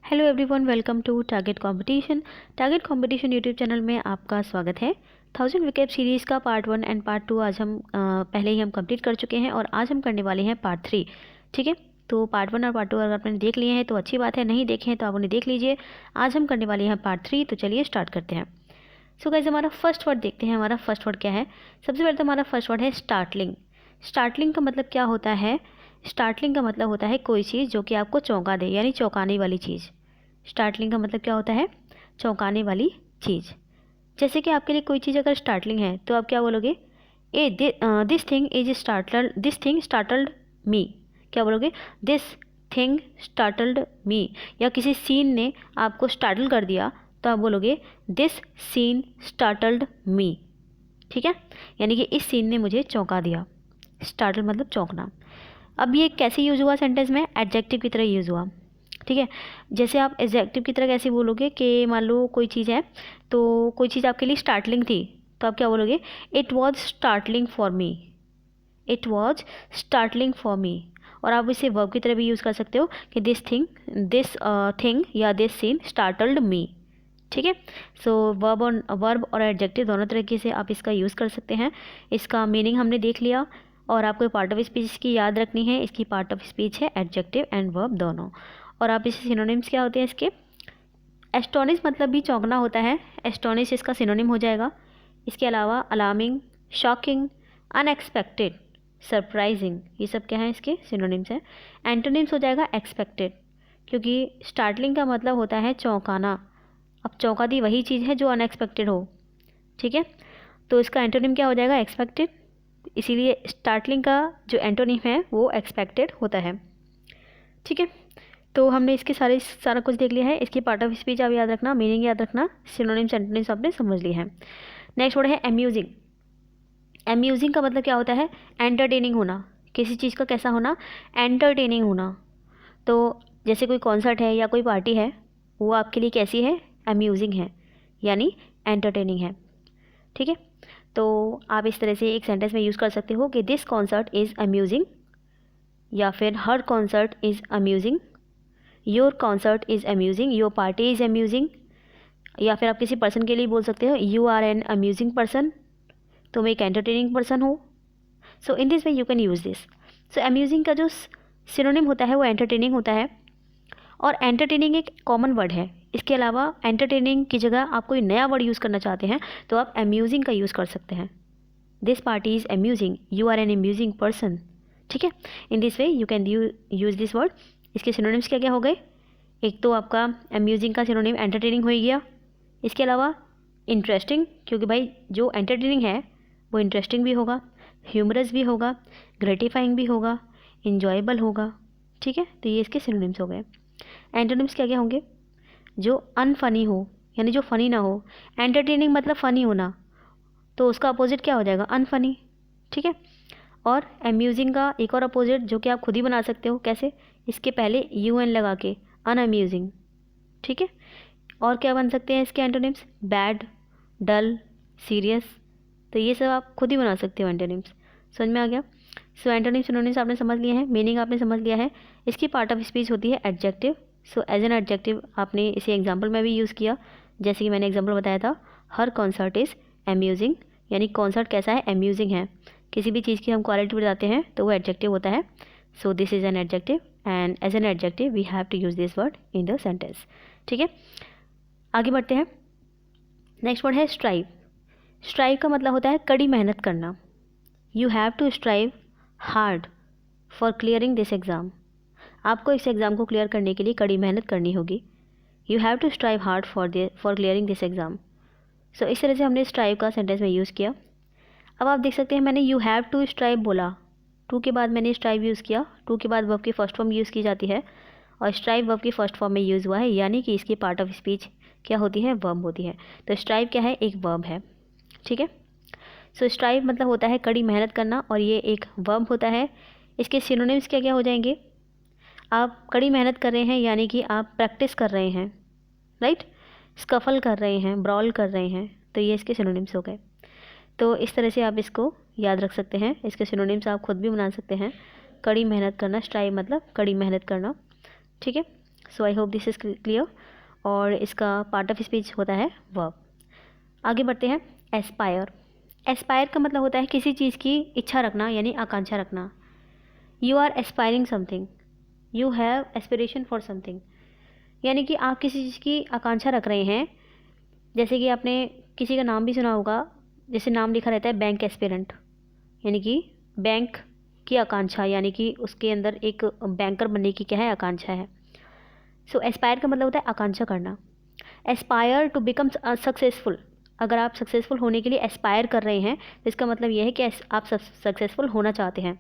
Hello everyone, welcome to target competition. Target competition YouTube channel में आपका स्वागत है। 1000 विकेट सीरीज़ का पार्ट 1 एंड पार्ट 2 आज हम पहले ही हम कंप्लीट कर चुके हैं और आज हम करने वाले हैं पार्ट 3। ठीक है, तो पार्ट 1 और पार्ट 2 अगर आपने देख लिए हैं तो अच्छी बात है, नहीं देखे हैं तो आप उन्हें देख लीजिए। आज हम करने वाले हैं पार्ट 3, तो चलिए स्टार्ट करते हैं। सो गाइस, हमारा फर्स्ट वर्ड देखते हैं। हमारा फर्स्ट वर्ड क्या है? सबसे पहले तो हमारा फर्स्ट वर्ड है स्टार्टलिंग। स्टार्टलिंग का मतलब क्या होता है? स्टार्टलिंग का मतलब होता है कोई चीज़ जो कि आपको चौंका दे, यानी चौंकाने वाली चीज़। स्टार्टलिंग का मतलब क्या होता है? चौंकाने वाली चीज़। जैसे कि आपके लिए कोई चीज़ अगर स्टार्टलिंग है तो आप क्या बोलोगे? This thing is startled, this thing startled me. क्या बोलोगे? This thing startled me. या किसी सीन ने आपको स्टार्टल कर दिया तो आप बोलोगे दिस सीन स्टार्टल्ड मी। ठीक है, यानी कि इस सीन ने मुझे चौंका दिया। स्टार्टल मतलब चौंकना। अब ये कैसे यूज़ हुआ सेंटेंस में? एडजेक्टिव की तरह यूज़ हुआ। ठीक है, जैसे आप एडजेक्टिव की तरह कैसे बोलोगे कि मान लो कोई चीज़ है, तो कोई चीज़ आपके लिए स्टार्टलिंग थी तो आप क्या बोलोगे? It was startling for me. It was startling for me. और आप इसे वर्ब की तरह भी यूज़ कर सकते हो कि दिस थिंग या दिस सीन स्टार्टल्ड मी। ठीक है, सो वर्ब और एडजेक्टिव दोनों तरीके से आप इसका यूज़ कर सकते हैं। इसका मीनिंग हमने देख लिया और आपको पार्ट ऑफ स्पीच की याद रखनी है। इसकी पार्ट ऑफ स्पीच है एडजेक्टिव एंड वर्ब दोनों। और आप इसे सिनोनिम्स क्या होते हैं इसके? एस्टोनिश मतलब भी चौंकना होता है, एस्टोनिश इसका सिनोनिम हो जाएगा। इसके अलावा अलार्मिंग, शॉकिंग, अनएक्सपेक्टेड, सरप्राइजिंग, ये सब क्या है? इसके सिनोनिम्स हैं। एंटोनिम्स हो जाएगा एक्सपेक्टेड, क्योंकि स्टार्टलिंग का मतलब होता है चौंकाना। अब चौंका दी वही चीज़ है जो अनएक्सपेक्टेड हो। ठीक है, तो इसका एंटोनिम क्या हो जाएगा? एक्सपेक्टेड। इसीलिए स्टार्टलिंग का जो एंटोनिम है वो एक्सपेक्टेड होता है। ठीक है, तो हमने इसके सारा कुछ देख लिया है। इसकी पार्ट ऑफ स्पीच आप याद रखना, मीनिंग याद रखना, सिनोनिम्स एंटोनिम्स आपने समझ लिए हैं। नेक्स्ट वर्ड है अम्यूजिंग। अम्यूजिंग का मतलब क्या होता है? एंटरटेनिंग होना। किसी चीज़ का कैसा होना? एंटरटेनिंग होना। तो जैसे कोई कॉन्सर्ट है या कोई पार्टी है, वो आपके लिए कैसी है? अम्यूजिंग है, यानी एंटरटेनिंग है। ठीक है, तो आप इस तरह से एक सेंटेंस में यूज़ कर सकते हो कि दिस कॉन्सर्ट इज़ अम्यूजिंग, या फिर her concert is amusing, your concert is amusing, your party is amusing. या फिर आप किसी पर्सन के लिए बोल सकते हो you are an amusing person, तुम एक एंटरटेनिंग पर्सन हो। So in this way you can use this. सो अम्यूजिंग का जो सिनोनिम होता है वो एंटरटेनिंग होता है, और एंटरटेनिंग एक कॉमन वर्ड है। इसके अलावा एंटरटेनिंग की जगह आप कोई नया वर्ड यूज़ करना चाहते हैं तो आप अम्यूजिंग का यूज़ कर सकते हैं। This party is amusing, you are an amusing person. ठीक है, in this way you can use this word. इसके सिनोनिम्स क्या क्या हो गए? एक तो आपका अम्यूजिंग का सिनोनिम एंटरटेनिंग हो गया। इसके अलावा इंटरेस्टिंग, क्योंकि भाई जो एंटरटेनिंग है वो इंटरेस्टिंग भी होगा, ह्यूमरस भी होगा, ग्रेटिफाइंग भी होगा, इंजॉयबल होगा। ठीक है, तो ये इसके सिनोनिम्स हो गए। एंटोनिम्स क्या क्या होंगे? जो अनफनी हो, यानी जो फ़नी ना हो। एंटरटेनिंग मतलब फ़नी होना, तो उसका अपोजिट क्या हो जाएगा? अनफनी। ठीक है, और अम्यूजिंग का एक और अपोजिट जो कि आप खुद ही बना सकते हो। कैसे? इसके पहले यू एन लगा के, अनअम्यूजिंग। ठीक है, और क्या बन सकते हैं इसके एंटोनिम्स? बैड, डल, सीरियस। तो ये सब आप खुद ही बना सकते हो एंटोनिम्स। समझ में आ गया? सो एंटोनिम्स सिनोनिम्स आपने समझ लिए हैं, मीनिंग आपने समझ लिया है। इसकी पार्ट ऑफ स्पीच होती है adjective. So as an adjective आपने इसे एग्जाम्पल में भी यूज़ किया, जैसे कि मैंने एग्जाम्पल बताया था, हर कॉन्सर्ट इज़ अम्यूजिंग, यानी कॉन्सर्ट कैसा है? अम्यूजिंग है। किसी भी चीज़ की हम क्वालिटी बताते हैं तो वो एडजेक्टिव होता है। So this is an adjective and as an adjective we have to use this word in the sentence. ठीक है, आगे बढ़ते हैं। नेक्स्ट वर्ड है स्ट्राइव। स्ट्राइव का मतलब होता है कड़ी मेहनत करना। You have to strive hard for clearing this exam. आपको इस एग्ज़ाम को क्लियर करने के लिए कड़ी मेहनत करनी होगी। You have to strive hard for clearing this exam. So इस तरह से हमने स्ट्राइव का सेंटेंस में यूज़ किया। अब आप देख सकते हैं मैंने यू हैव टू स्ट्राइव बोला, टू के बाद मैंने स्ट्राइव यूज़ किया। टू के बाद वर्ब की फर्स्ट फॉर्म यूज़ की जाती है और स्ट्राइव वर्ब की फर्स्ट फॉर्म में यूज़ हुआ है, यानी कि इसकी पार्ट ऑफ स्पीच क्या होती है? वर्ब होती है। तो स्ट्राइव क्या है? एक वर्ब है। ठीक है, सो स्ट्राइव मतलब होता है कड़ी मेहनत करना, और ये एक वर्ब होता है। इसके सिनोनिम्स क्या क्या हो जाएंगे? आप कड़ी मेहनत कर रहे हैं, यानी कि आप प्रैक्टिस कर रहे हैं, राइट? स्कफल कर रहे हैं, ब्रॉल कर रहे हैं, तो ये इसके सिनोनिम्स हो गए। तो इस तरह से आप इसको याद रख सकते हैं। इसके सिनोनिम्स आप खुद भी बना सकते हैं। कड़ी मेहनत करना, स्ट्राइव मतलब कड़ी मेहनत करना। ठीक है, so I hope this is clear. और इसका पार्ट ऑफ स्पीच होता है वर्ब। आगे बढ़ते हैं। एस्पायर। एस्पायर का मतलब होता है किसी चीज़ की इच्छा रखना यानी आकांक्षा रखना। You are aspiring something, you have aspiration for something, यानी कि आप किसी चीज़ की आकांक्षा रख रहे हैं। जैसे कि आपने किसी का नाम भी सुना होगा, जैसे नाम लिखा रहता है बैंक एस्पिरेंट, यानी कि बैंक की आकांक्षा, यानी कि उसके अंदर एक बैंकर बनने की क्या है, आकांक्षा है। सो एस्पायर का मतलब होता है आकांक्षा करना। एस्पायर टू बिकम सक्सेसफुल, अगर आप सक्सेसफुल होने के लिए एस्पायर कर रहे हैं तो इसका मतलब यह है कि आप सक्सेसफुल होना चाहते हैं।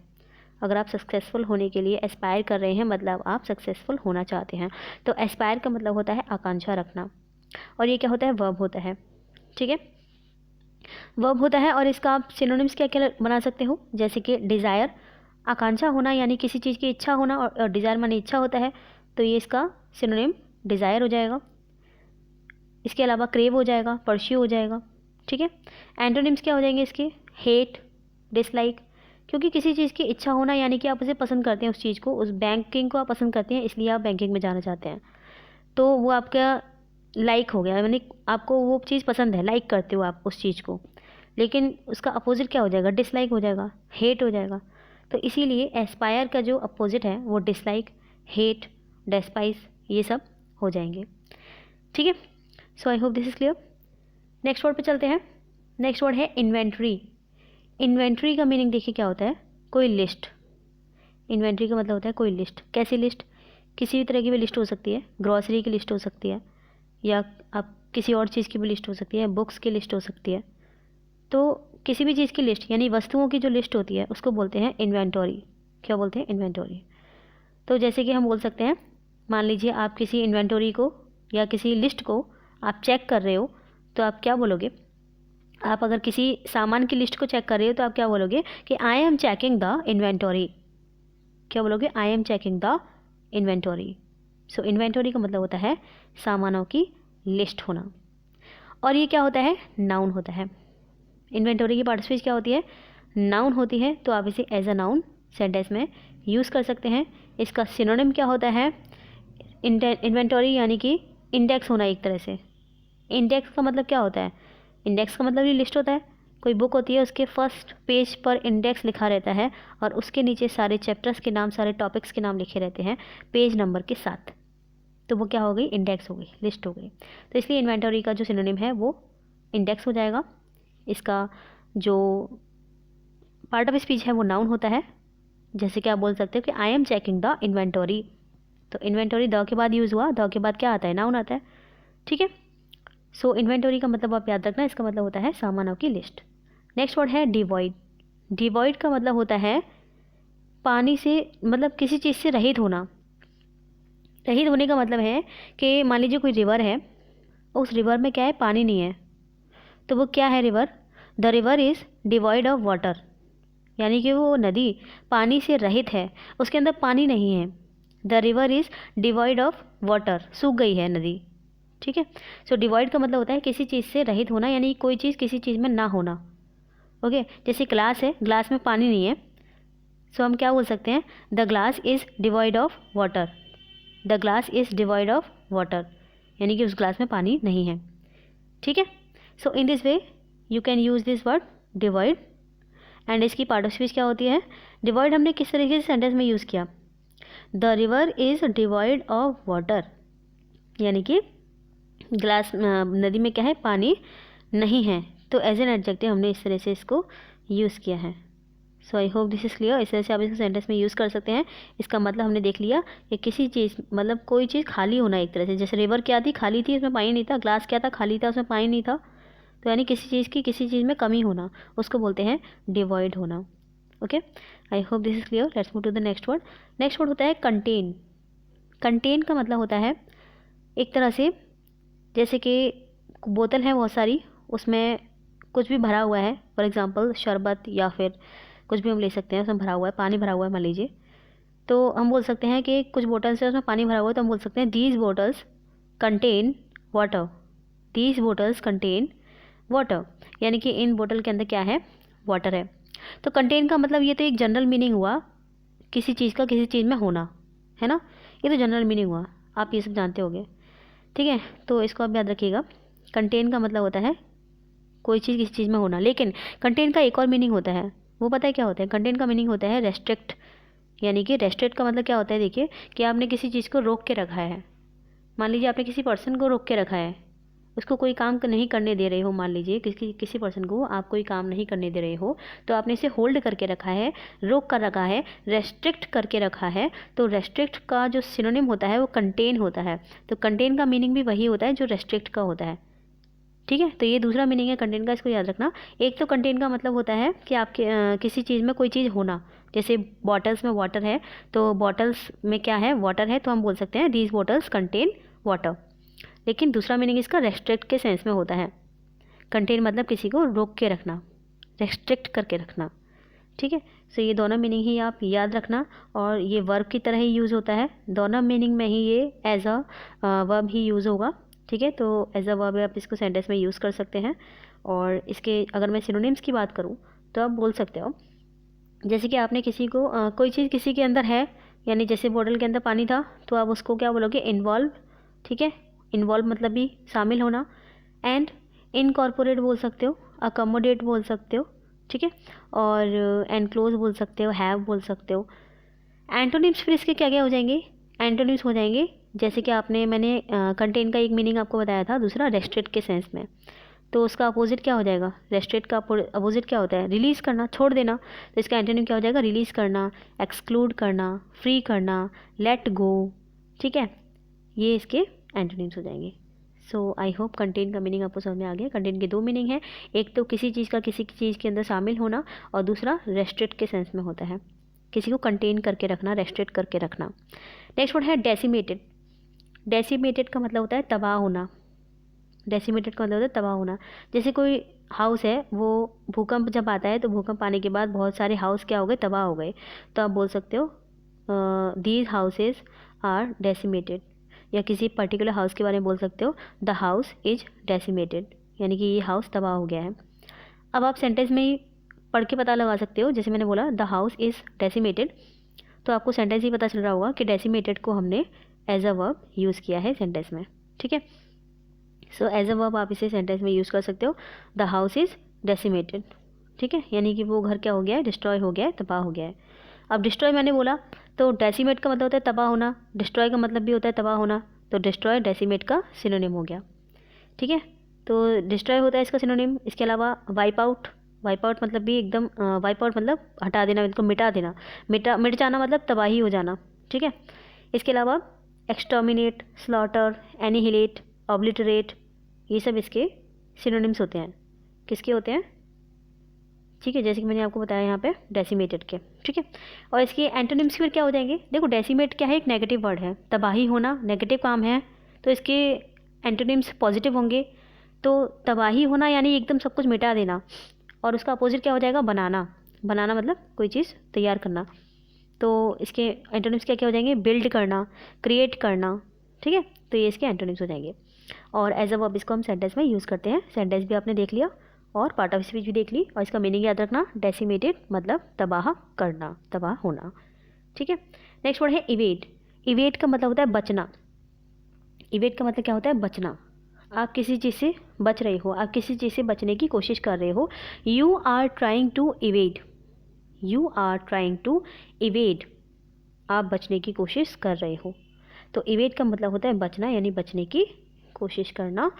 अगर आप सक्सेसफुल होने के लिए एस्पायर कर रहे हैं मतलब आप सक्सेसफुल होना चाहते हैं। तो एस्पायर का मतलब होता है आकांक्षा रखना, और ये क्या होता है, वर्ब होता है। ठीक है, वर्ब होता है। और इसका आप सिनोनिम्स क्या क्या बना सकते हो, जैसे कि डिज़ायर, आकांक्षा होना यानी किसी चीज़ की इच्छा होना, और डिज़ायर माने इच्छा होता है, तो ये इसका सिनोनिम डिज़ायर हो जाएगा। इसके अलावा क्रेव हो जाएगा, परस्यू हो जाएगा। ठीक है, एंटोनिम्स क्या हो जाएंगे इसके, हेट, डिसलाइक, क्योंकि किसी चीज़ की इच्छा होना यानी कि आप उसे पसंद करते हैं, उस चीज़ को, उस बैंकिंग को आप पसंद करते हैं, इसलिए आप बैंकिंग में जाना चाहते हैं। तो वो आपका लाइक हो गया, यानी आपको वो चीज़ पसंद है, लाइक करते हो आप उस चीज़ को। लेकिन उसका अपोजिट क्या हो जाएगा, डिसलाइक हो जाएगा, हेट हो जाएगा। तो इसीलिए एस्पायर का जो अपोजिट है वो डिसलाइक, हेट, डेस्पाइस, ये सब हो जाएंगे। ठीक है, so I hope this is clear. Next word पे चलते हैं। नेक्स्ट वर्ड है इन्वेंट्री। इन्वेंट्री का मीनिंग देखिए क्या होता है, कोई लिस्ट। इन्वेंट्री का मतलब होता है कोई लिस्ट। कैसी लिस्ट, किसी भी तरह की भी लिस्ट हो सकती है, ग्रॉसरी की लिस्ट हो सकती है, या आप किसी और चीज़ की भी लिस्ट हो सकती है, बुक्स की लिस्ट हो सकती है। तो किसी भी चीज़ की लिस्ट यानी वस्तुओं की जो लिस्ट होती है उसको बोलते हैं इन्वेंटोरी। क्या बोलते हैं, इन्वेंटोरी। तो जैसे कि हम बोल सकते हैं, मान लीजिए आप किसी इन्वेंटोरी को या किसी लिस्ट को आप चेक कर रहे हो, तो आप क्या बोलोगे, आप अगर किसी सामान की लिस्ट को चेक कर रहे हो तो आप क्या बोलोगे कि I am checking the inventory. क्या बोलोगे, I am checking the inventory. So inventory का मतलब होता है सामानों की लिस्ट होना। और ये क्या होता है, नाउन होता है। इन्वेंटोरी की पार्टिसिपेट क्या होती है, नाउन होती है। तो आप इसे एज अ नाउन सेंटेंस में यूज़ कर सकते हैं। इसका सिनोनिम क्या होता है, इन्वेंटोरी यानी कि इंडेक्स होना एक तरह से। इंडेक्स का मतलब क्या होता है, इंडेक्स का मतलब ये लिस्ट होता है। कोई बुक होती है, उसके फर्स्ट पेज पर इंडेक्स लिखा रहता है और उसके नीचे सारे चैप्टर्स के नाम, सारे टॉपिक्स के नाम लिखे रहते हैं पेज नंबर के साथ। तो वो क्या हो गई, इंडेक्स हो गई, लिस्ट हो गई। तो इसलिए इन्वेंटरी का जो सिनोनिम है वो इंडेक्स हो जाएगा। इसका जो पार्ट ऑफ स्पीच है वो नाउन होता है। जैसे कि आप बोल सकते हो कि I am checking the inventory. तो इन्वेंटरी द के बाद यूज़ हुआ, द के बाद क्या आता है, नाउन आता है। ठीक है, सो इन्वेंटरी का मतलब आप याद रखना, इसका मतलब होता है सामानों की लिस्ट। नेक्स्ट वर्ड है डिवॉइड। डिवॉइड का मतलब होता है पानी से, मतलब किसी चीज़ से रहित होना। रहित होने का मतलब है कि मान लीजिए कोई रिवर है, उस रिवर में क्या है, पानी नहीं है, तो वो क्या है, river. The river is devoid of water, यानी कि वो नदी पानी से रहित है, उसके अंदर पानी नहीं है। The river is devoid of water, सूख गई है नदी। ठीक है, सो डिवॉइड का मतलब होता है किसी चीज़ से रहित होना, यानी कोई चीज़ किसी चीज़ में ना होना। ओके, जैसे ग्लास है, ग्लास में पानी नहीं है, सो हम क्या बोल सकते हैं, the glass is devoid of water. The glass is devoid of water, यानी कि उस ग्लास में पानी नहीं है। ठीक है, so in this way you can use this word devoid. And इसकी पार्ट ऑफ स्पीच क्या होती है, डिवॉइड हमने किस तरीके से सेंटेंस में यूज़ किया, the river is devoid of water, यानी कि ग्लास नदी में क्या है, पानी नहीं है। तो एज एन एडजेक्टिव हमने इस तरह से इसको यूज़ किया है। So I hope this is clear. इस तरह से आप इसको सेंटेंस में यूज़ कर सकते हैं। इसका मतलब हमने देख लिया कि किसी चीज़, मतलब कोई चीज़ खाली होना एक तरह से। जैसे रिवर क्या थी, खाली थी, उसमें पानी नहीं था। ग्लास क्या था, खाली था, उसमें पानी नहीं था। तो यानी किसी चीज़ की किसी चीज़ में कमी होना, उसको बोलते हैं डिवॉइड होना। Okay, I hope this is clear. Let's move to the next word. Next word होता है कंटेन। कंटेन का मतलब होता है एक तरह से, जैसे कि बोतल है बहुत सारी, उसमें कुछ भी भरा हुआ है, फॉर एग्जांपल शरबत या फिर कुछ भी हम ले सकते हैं, उसमें भरा हुआ है, पानी भरा हुआ है मान लीजिए। तो हम बोल सकते हैं कि कुछ बोटल्स है उसमें पानी भरा हुआ है, तो हम बोल सकते हैं these bottles contain water. These bottles contain water, यानी कि इन बोतल के अंदर क्या है, वाटर है। तो कंटेन का मतलब ये तो एक जनरल मीनिंग हुआ, किसी चीज़ का किसी चीज़ में होना, है ना, ये तो जनरल मीनिंग हुआ। आप ये सब जानते होंगे, ठीक है। तो इसको आप याद रखिएगा। कंटेन का मतलब होता है कोई चीज़ किसी चीज़ में होना, लेकिन कंटेन का एक और मीनिंग होता है, वो पता है क्या होता है? कंटेन का मीनिंग होता है रेस्ट्रिक्ट, यानी कि रेस्ट्रिक्ट का मतलब क्या होता है? देखिए कि आपने किसी चीज़ को रोक के रखा है। मान लीजिए आपने किसी पर्सन को रोक के रखा है, उसको कोई काम नहीं करने दे रहे हो। मान लीजिए किसी पर्सन को आप कोई काम नहीं करने दे रहे हो, तो आपने इसे होल्ड करके रखा है, रोक कर रखा है, रेस्ट्रिक्ट करके रखा है। तो रेस्ट्रिक्ट का जो सिनोनिम होता है वो कंटेन होता है। तो कंटेन का मीनिंग भी वही होता है जो रेस्ट्रिक्ट का होता है, ठीक है। तो ये दूसरा मीनिंग है कंटेन का, इसको याद रखना। एक तो कंटेन का मतलब होता है कि आपके किसी चीज़ में कोई चीज़ होना, जैसे बॉटल्स में वाटर है, तो बॉटल्स में क्या है? वाटर है, तो हम बोल सकते हैं दीज बॉटल्स कंटेन वाटर। लेकिन दूसरा मीनिंग इसका रेस्ट्रिक्ट के सेंस में होता है। कंटेन मतलब किसी को रोक के रखना, रेस्ट्रिक्ट करके रखना, ठीक है। सो ये दोनों मीनिंग ही आप याद रखना, और ये वर्ब की तरह ही यूज़ होता है, दोनों मीनिंग में ही ये एज अ वर्ब ही यूज़ होगा, ठीक है। तो एज अ वर्ब आप इसको सेंटेंस में यूज़ कर सकते हैं। और इसके अगर मैं सिनोनिम्स की बात करूँ तो आप बोल सकते हो, जैसे कि आपने किसी को कोई चीज़ किसी के अंदर है, यानी जैसे बोतल के अंदर पानी था, तो आप उसको क्या बोलोगे? इन्वॉल्व, ठीक है। इन्वॉल्व मतलब भी शामिल होना। एंड इनकॉर्पोरेट बोल सकते हो, अकोमोडेट बोल सकते हो, ठीक है। और एनक्लोज बोल सकते हो, हैव बोल सकते हो। एंटोनिम्स फिर इसके क्या क्या हो जाएंगे? एंटोनिम्स हो जाएंगे, जैसे कि मैंने कंटेन का एक मीनिंग आपको बताया था, दूसरा रेस्ट्रिक्ट के सेंस में, तो उसका अपोजिट क्या हो जाएगा? रेस्ट्रिक्ट का अपोजिट क्या होता है? रिलीज़ करना, छोड़ देना। तो इसका एंटोनिम क्या हो जाएगा? रिलीज़ करना, एक्सक्लूड करना, फ्री करना, लेट गो, ठीक है। ये इसके एंटोनिम्स हो जाएंगे। सो आई होप कंटेन का मीनिंग आपको समझ में आ गया। कंटेन के दो मीनिंग है, एक तो किसी चीज़ का किसी चीज़ के अंदर शामिल होना, और दूसरा रेस्ट्रिक्ट के सेंस में होता है, किसी को कंटेन करके रखना, रेस्ट्रिक्ट करके रखना। नेक्स्ट वर्ड है डेसिमेटेड। डेसिमेटेड का मतलब होता है तबाह होना। डेसिमेटेड का मतलब होता है तबाह होना। जैसे कोई हाउस है, वो भूकंप जब आता है, तो भूकंप आने के बाद बहुत सारे हाउस क्या हो गए? तबाह हो गए। तो आप बोल सकते हो दीज हाउसेज आर डेसिमेटेड, या किसी पर्टिकुलर हाउस के बारे में बोल सकते हो द हाउस इज डेसिमेटेड, यानी कि ये हाउस तबाह हो गया है। अब आप सेंटेंस में ही पढ़ के पता लगा सकते हो, जैसे मैंने बोला द हाउस इज़ डेसिमेटेड, तो आपको सेंटेंस ही पता चल रहा होगा कि डेसिमेटेड को हमने एज अ वर्ब यूज़ किया है सेंटेंस में, ठीक है। सो एज अ वर्ब आप इसे सेंटेंस में यूज़ कर सकते हो, द हाउस इज़ डेसिमेटेड, ठीक है। यानी कि वो घर क्या हो गया है? डिस्ट्रॉय हो गया है, तबाह हो गया है। अब डिस्ट्रॉय मैंने बोला, तो डेसिमेट का मतलब होता है तबाह होना, डिस्ट्रॉय का मतलब भी होता है तबाह होना, तो डिस्ट्रॉय डेसिमेट का सिनोनिम हो गया, ठीक है। तो डिस्ट्रॉय होता है इसका सिनोनिम। इसके अलावा वाइप आउट, वाइप आउट मतलब भी एकदम वाइप आउट मतलब हटा देना, बिल्कुल मिटा देना, मिट जाना मतलब तबाही हो जाना, ठीक है। इसके अलावा एक्सटर्मिनेट, स्लॉटर, एनिहिलेट, ऑब्लिटरेट, ये सब इसके सिनोनिम्स होते हैं। किसके होते हैं? ठीक है, जैसे कि मैंने आपको बताया यहाँ पे डेसिमेटेड के, ठीक है। और इसके एंटोनिम्स फिर क्या हो जाएंगे? देखो डेसिमेट क्या है? एक नेगेटिव वर्ड है, तबाही होना नेगेटिव काम है, तो इसके एंटोनिम्स पॉजिटिव होंगे। तो तबाही होना यानी एकदम सब कुछ मिटा देना, और उसका अपोजिट क्या हो जाएगा? बनाना। बनाना मतलब कोई चीज़ तैयार करना। तो इसके एंटोनिम्स क्या क्या हो जाएंगे? बिल्ड करना, क्रिएट करना, ठीक है। तो ये इसके एंटोनिम्स हो जाएंगे। और एज अ वर्ब इसको हम सेंटेंस में यूज़ करते हैं। सेंटेंस भी आपने देख लिया और पार्ट ऑफ स्पीच भी देख ली, और इसका मीनिंग याद रखना, डेसिमेटेड मतलब तबाह करना, तबाह होना, ठीक है। नेक्स्ट वर्ड है इवेड। इवेड का मतलब होता है बचना। इवेड का मतलब क्या होता है? बचना। आप किसी चीज़ से बच रहे हो, आप किसी चीज़ से बचने की कोशिश कर रहे हो। You are trying to evade, you are trying to evade, आप बचने की कोशिश कर रहे हो। तो इवेड का मतलब होता है बचना, यानी बचने की कोशिश करना।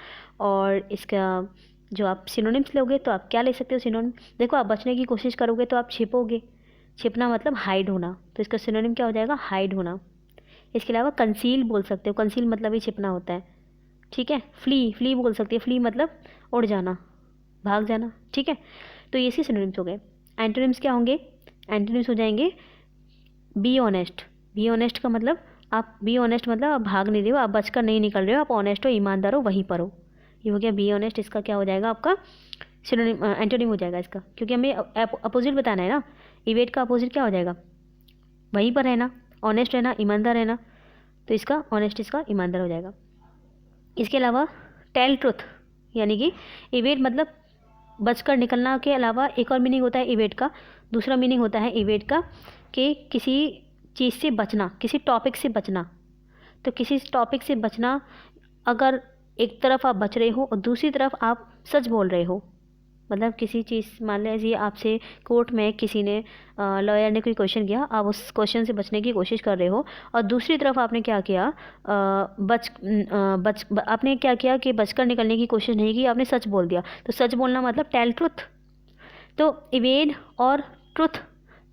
और इसका जो आप सिनोनिम्स लोगे तो आप क्या ले सकते हो? सिनोनिम देखो, आप बचने की कोशिश करोगे तो आप छिपोगे, छिपना मतलब हाइड होना, तो इसका सिनोनिम क्या हो जाएगा? हाइड होना। इसके अलावा कंसील बोल सकते हो, कंसील मतलब ही छिपना होता है, ठीक है। फ्ली, फ्ली बोल सकती है, फ्ली मतलब उड़ जाना, भाग जाना, ठीक है। तो ये इसके सिनोनिम्स हो गए। एंटोनिम्स क्या होंगे? एंटोनिम्स हो जाएंगे बी ऑनेस्ट। बी ऑनेस्ट का मतलब, आप बी ऑनेस्ट मतलब आप भाग नहीं रहे हो, आप बचकर नहीं निकल रहे हो, आप ऑनेस्ट हो, ईमानदार हो, वहीं पर हो। ये हो गया बी ऑनेस्ट। इसका क्या हो जाएगा? आपका सिनोनिम, एंटोनिम हो जाएगा इसका, क्योंकि हमें अपोजिट बताना है ना। इवेट का अपोजिट क्या हो जाएगा? वहीं पर रहना, ऑनेस्ट रहना, ईमानदार रहना, तो इसका ऑनेस्ट, इसका ईमानदार हो जाएगा। इसके अलावा टेल ट्रुथ, यानी कि इवेट मतलब बचकर निकलना के अलावा एक और मीनिंग होता है इवेट का। दूसरा मीनिंग होता है इवेट का कि किसी चीज़ से बचना, किसी टॉपिक से बचना। तो किसी टॉपिक से बचना, अगर एक तरफ आप बच रहे हो और दूसरी तरफ आप सच बोल रहे हो, मतलब किसी चीज़, मान लीजिए आपसे कोर्ट में किसी ने, लॉयर ने कोई क्वेश्चन किया, आप उस क्वेश्चन से बचने की कोशिश कर रहे हो और दूसरी तरफ आपने क्या किया, आपने क्या किया कि बचकर निकलने की कोशिश नहीं की, आपने सच बोल दिया। तो सच बोलना मतलब टेल ट्रुथ। तो इवेड और ट्रुथ,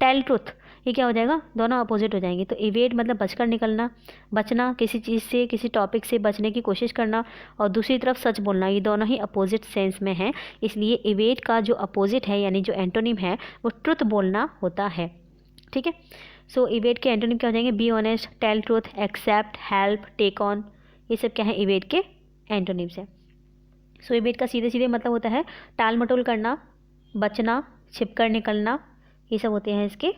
टेल ट्रुथ, ये क्या हो जाएगा, दोनों अपोजिट हो जाएंगे। तो इवेड मतलब बचकर निकलना, बचना, किसी चीज़ से, किसी टॉपिक से बचने की कोशिश करना, और दूसरी तरफ सच बोलना, ये दोनों ही अपोजिट सेंस में हैं। इसलिए इवेड का जो अपोजिट है यानी जो एंटोनिम है वो ट्रुथ बोलना होता है। ठीक है। सो इवेड के एंटोनिम क्या हो जाएंगे, be honest, tell truth, accept, help, take on, ये सब क्या है, इवेड के एंटोनिम्स है। सो इवेड का सीधे सीधे मतलब होता है टाल मटोल करना, बचना, छिपकर निकलना, ये सब होते हैं इसके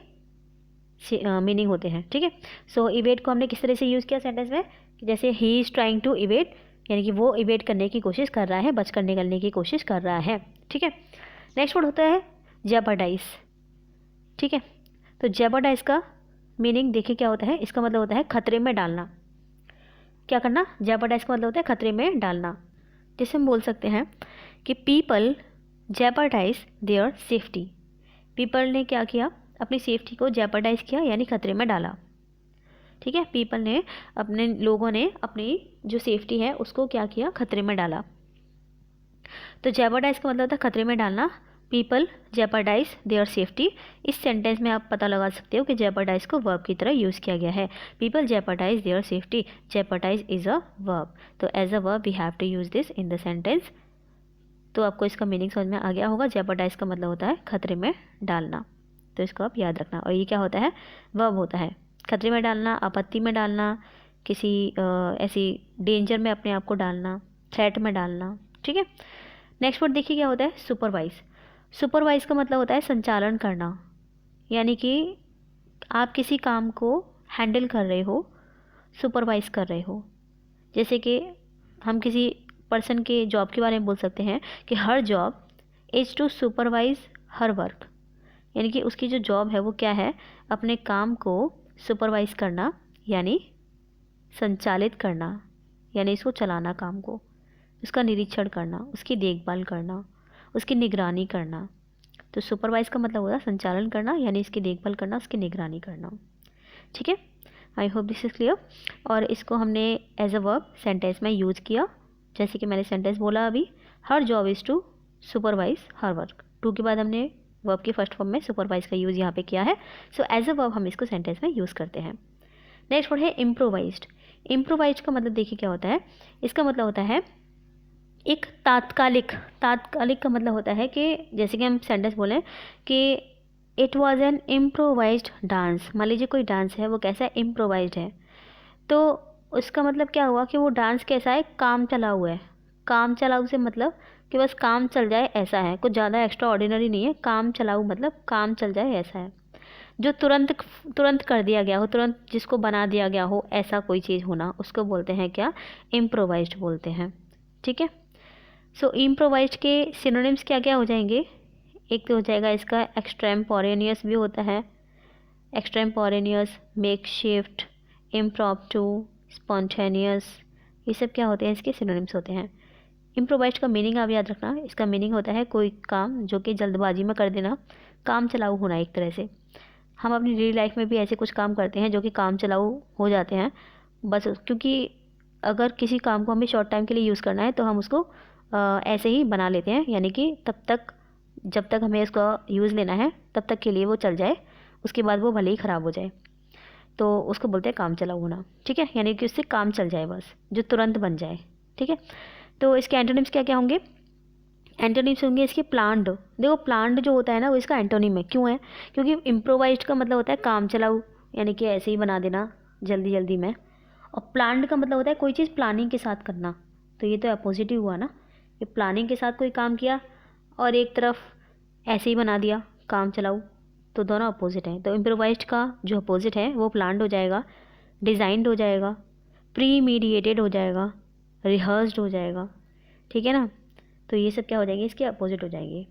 मीनिंग होते हैं। ठीक है। सो इवेड को हमने किस तरह से यूज़ किया सेंटेंस में, कि जैसे he is trying to evade, यानी कि वो इवेड करने की कोशिश कर रहा है, बचकर निकलने की कोशिश कर रहा है। ठीक है। नेक्स्ट वर्ड होता है जेपर्डाइज। ठीक है। तो जेपर्डाइज का मीनिंग देखिए क्या होता है, इसका मतलब होता है खतरे में डालना। क्या करना, जेपर्डाइज का मतलब होता है खतरे में डालना। जैसे हम बोल सकते हैं कि people jeopardize their safety, people ने क्या किया, अपनी सेफ्टी को जेपर्डाइज किया यानी खतरे में डाला। ठीक है। पीपल ने, अपने लोगों ने अपनी जो सेफ्टी है उसको क्या किया, खतरे में डाला। तो जेपर्डाइज का मतलब होता है खतरे में डालना। पीपल जेपर्डाइज देयर सेफ्टी, इस सेंटेंस में आप पता लगा सकते हो कि जेपर्डाइज को वर्ब की तरह यूज़ किया गया है। People jeopardize their safety, jeopardize is a verb, तो as a verb we have to use this in the sentence. तो आपको इसका मीनिंग समझ में आ गया होगा। जेपर्डाइज का मतलब होता है खतरे में डालना, तो इसको आप याद रखना। और ये क्या होता है, वर्ब होता है। खतरे में डालना, आपत्ति में डालना, किसी ऐसी डेंजर में अपने आप को डालना, थ्रेट में डालना। ठीक है। नेक्स्ट वर्ड देखिए क्या होता है, सुपरवाइज। सुपरवाइज का मतलब होता है संचालन करना, यानी कि आप किसी काम को हैंडल कर रहे हो, सुपरवाइज कर रहे हो। जैसे कि हम किसी पर्सन के जॉब के बारे में बोल सकते हैं कि her job is to supervise her work, यानी कि उसकी जो जॉब है वो क्या है, अपने काम को सुपरवाइज करना, यानी संचालित करना, यानी इसको चलाना, काम को, उसका निरीक्षण करना, उसकी देखभाल करना, उसकी निगरानी करना। तो सुपरवाइज का मतलब होगा संचालन करना, यानी इसकी देखभाल करना, उसकी निगरानी करना। ठीक है। I hope this is clear. और इसको हमने एज अ वर्ब सेंटेंस में यूज़ किया, जैसे कि मैंने सेंटेंस बोला अभी, her job is to supervise her work. To के बाद हमने वर्ब की फर्स्ट फॉर्म में सुपरवाइज का यूज़ यहाँ पे किया है। सो एज अ वर्ब हम इसको सेंटेंस में यूज़ करते हैं। नेक्स्ट वर्ड है इम्प्रोवाइज्ड। इम्प्रोवाइज्ड का मतलब देखिए क्या होता है, इसका मतलब होता है एक तात्कालिक, तात्कालिक का मतलब होता है कि जैसे कि हम सेंटेंस बोलें कि it was an improvised dance. मान लीजिए कोई डांस है, वो कैसा है, इम्प्रोवाइज्ड है, तो उसका मतलब क्या हुआ कि वो डांस कैसा है, काम चलाऊ है। काम चलाऊ से मतलब कि बस काम चल जाए ऐसा है, कुछ ज़्यादा एक्स्ट्रा ऑर्डिनरी नहीं है। काम चलाऊ मतलब काम चल जाए ऐसा है, जो तुरंत तुरंत कर दिया गया हो, तुरंत जिसको बना दिया गया हो, ऐसा कोई चीज़ होना, उसको बोलते हैं क्या, इम्प्रोवाइज्ड बोलते हैं। ठीक है। सो इम्प्रोवाइज्ड के सिनोनिम्स क्या क्या हो जाएंगे, एक तो हो जाएगा इसका एक्सट्रेम्पोरेनियस भी होता है, एक्सट्रेम्पोरेनियस, मेकशिफ्ट, इम्प्रॉम्प्टू, स्पॉन्टेनियस, ये सब क्या होते हैं, इसके सिनोनिम्स होते हैं। इम्प्रोवाइज्ड का मीनिंग आप याद रखना, इसका मीनिंग होता है कोई काम जो कि जल्दबाजी में कर देना, काम चलाऊ होना एक तरह से। हम अपनी डेली लाइफ में भी ऐसे कुछ काम करते हैं जो कि काम चलाऊ हो जाते हैं, बस क्योंकि अगर किसी काम को हमें शॉर्ट टाइम के लिए यूज़ करना है तो हम उसको ऐसे ही बना लेते हैं, यानी कि तब तक, जब तक हमें इसका यूज़ लेना है तब तक के लिए वो चल जाए, उसके बाद वो भले ही ख़राब हो जाए, तो उसको बोलते हैं काम चलाऊ होना। ठीक है। यानी कि उससे काम चल जाए बस, जो तुरंत बन जाए। ठीक है। तो इसके एंटोनिम्स क्या क्या होंगे, एंटोनिम्स होंगे इसके प्लान्ड। देखो प्लान्ड जो होता है ना वो इसका एंटोनिम है, क्यों है, क्योंकि इम्प्रोवाइज्ड का मतलब होता है काम चलाऊ, यानी कि ऐसे ही बना देना जल्दी जल्दी में, और प्लान्ड का मतलब होता है कोई चीज़ प्लानिंग के साथ करना। तो ये तो अपोजिट ही हुआ ना, ये प्लानिंग के साथ कोई काम किया और एक तरफ ऐसे ही बना दिया काम चलाऊ, तो दोनों अपोजिट हैं। तो इम्प्रोवाइज्ड का जो अपोजिट है वो प्लान्ड हो जाएगा, डिज़ाइंड हो जाएगा, प्री मीडिएटेड हो जाएगा, रिहर्स्ड हो जाएगा। ठीक है ना। तो ये सब क्या हो जाएंगे, इसके अपोजिट हो जाएंगे।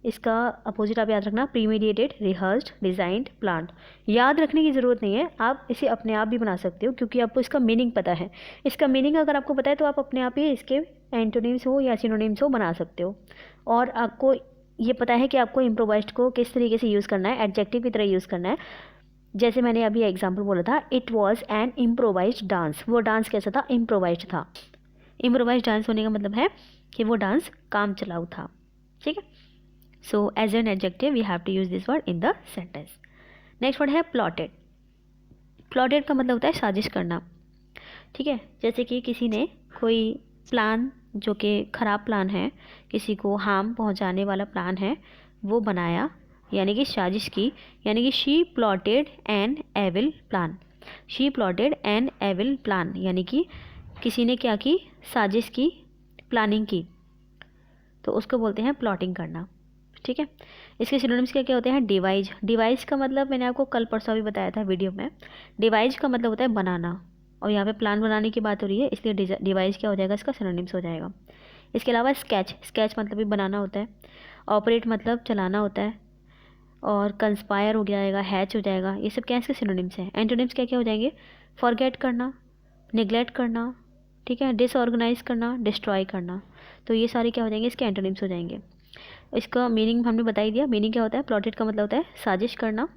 इसका अपोजिट आप याद रखना, प्रीमेडिएटेड, रिहर्स्ड, डिज़ाइंड, प्लान्ड। याद रखने की ज़रूरत नहीं है, आप इसे अपने आप भी बना सकते हो क्योंकि आपको इसका मीनिंग पता है। इसका मीनिंग अगर आपको पता है तो आप अपने आप ही इसके एंटोनिम्स हो या सिनोनिम्स हो बना सकते हो। और आपको ये पता है कि आपको इम्प्रोवाइज्ड को किस तरीके से यूज़ करना है, एडजेक्टिव की तरह यूज़ करना है। जैसे मैंने अभी एग्जाम्पल बोला था, it was an improvised dance. वो डांस कैसा था? इम्प्रोवाइज्ड था। इम्प्रोवाइज्ड डांस होने का मतलब है कि वो डांस काम चलाऊ था। ठीक है, so as an adjective we have to use this word in the sentence. Next word है प्लॉटेड। प्लॉटेड का मतलब होता है साजिश करना। ठीक है, जैसे कि किसी ने कोई प्लान जो कि ख़राब प्लान है, किसी को हार्म पहुंचाने वाला प्लान है, वो बनाया, यानी कि साजिश की, यानी कि she plotted an evil plan. She plotted an evil plan, यानी कि किसी ने क्या की? साजिश की, प्लानिंग की, तो उसको बोलते हैं प्लॉटिंग करना। ठीक है, इसके सिनोनिम्स क्या क्या होते हैं? डिवाइज। डिवाइज का मतलब मैंने आपको कल परसों भी बताया था वीडियो में। डिवाइज का मतलब होता है बनाना, और यहाँ पे प्लान बनाने की बात हो रही है, इसलिए डिवाइज क्या हो जाएगा? इसका सिनोनिम्स हो जाएगा। इसके अलावा स्केच। स्केच मतलब भी बनाना होता है। ऑपरेट मतलब चलाना होता है। और कंस्पायर हो जाएगा, हैच हो जाएगा, ये सब क्या है? इसके सिनोनिम्स हैं। एंटोनिम्स क्या क्या हो जाएंगे? फॉरगेट करना, निगलेक्ट करना, ठीक है, डिसऑर्गेनाइज करना, डिस्ट्रॉय करना। तो ये सारे क्या हो जाएंगे? इसके एंटोनिम्स हो जाएंगे। इसका मीनिंग हमने बता ही दिया। मीनिंग क्या होता है? प्लॉटेड का मतलब होता है साजिश करना,